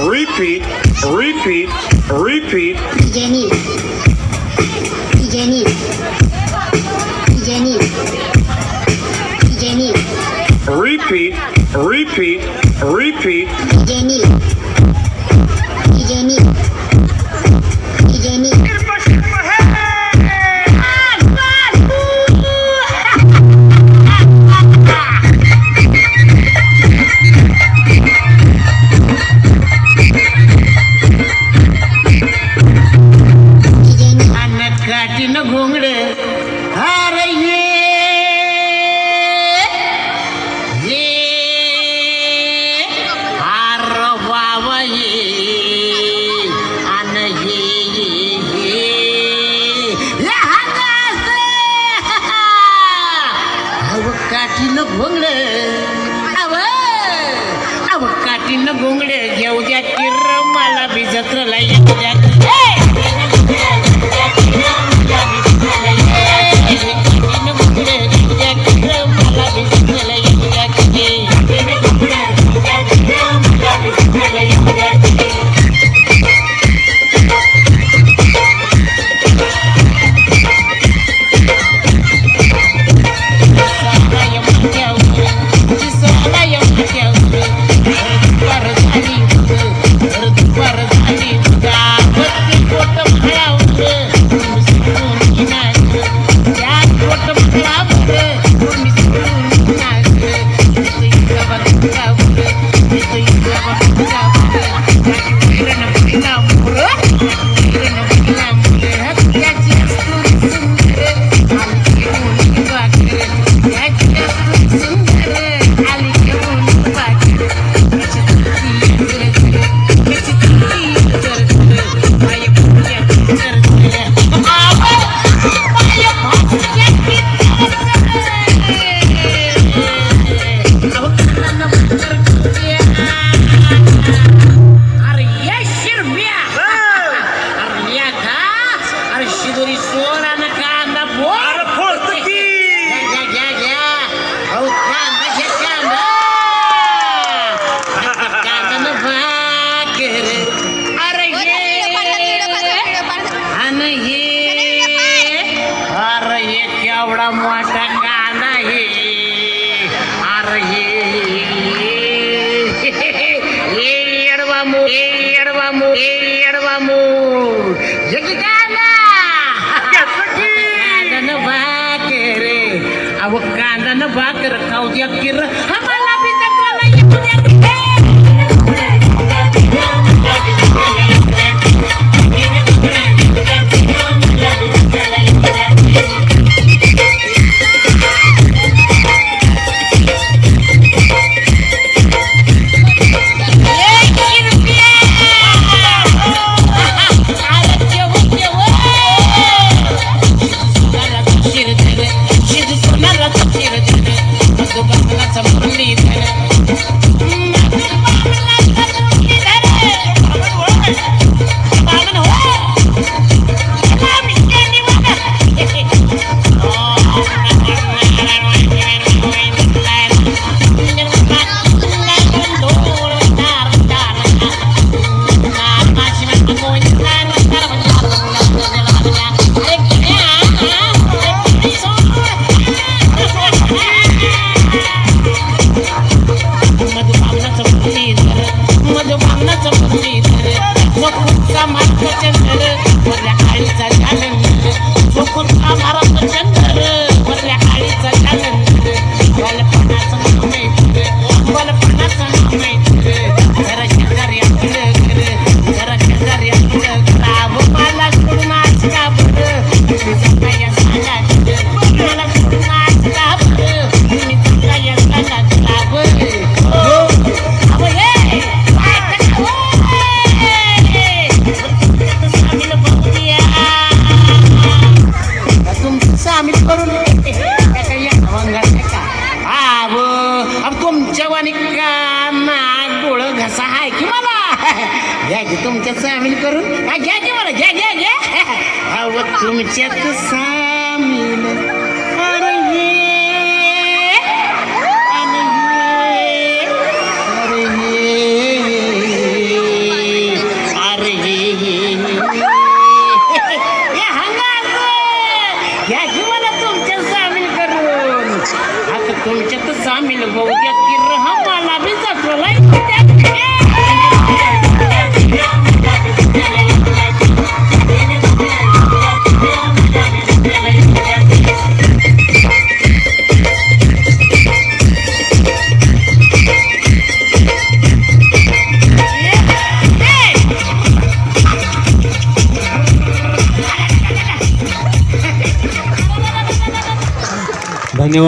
repeat, repeat, repeat. Jenny, Jenny, Jenny, Jenny, Repeat, repeat, repeat. Jenny, Jenny, Jenny. घोंगडे अरे ये हार बाबा ये अन ये काठीनं घोंगडे अव काठीनं घोंगडे घेऊ द्या किर मला बी जत्रला येऊ द्या मोठा कांदा हे अरे एडवामू जगी कांदा कांदा भाकर अहो कांदा भाकर खाऊ द्या किर आम्हाला बी जत्राला येऊ द्या तुमच्या सामील करून घ्या की मला घ्या घ्या घ्या अव तुमच्यात सामील अरे अरे तुमच्यात सामील होऊ द्या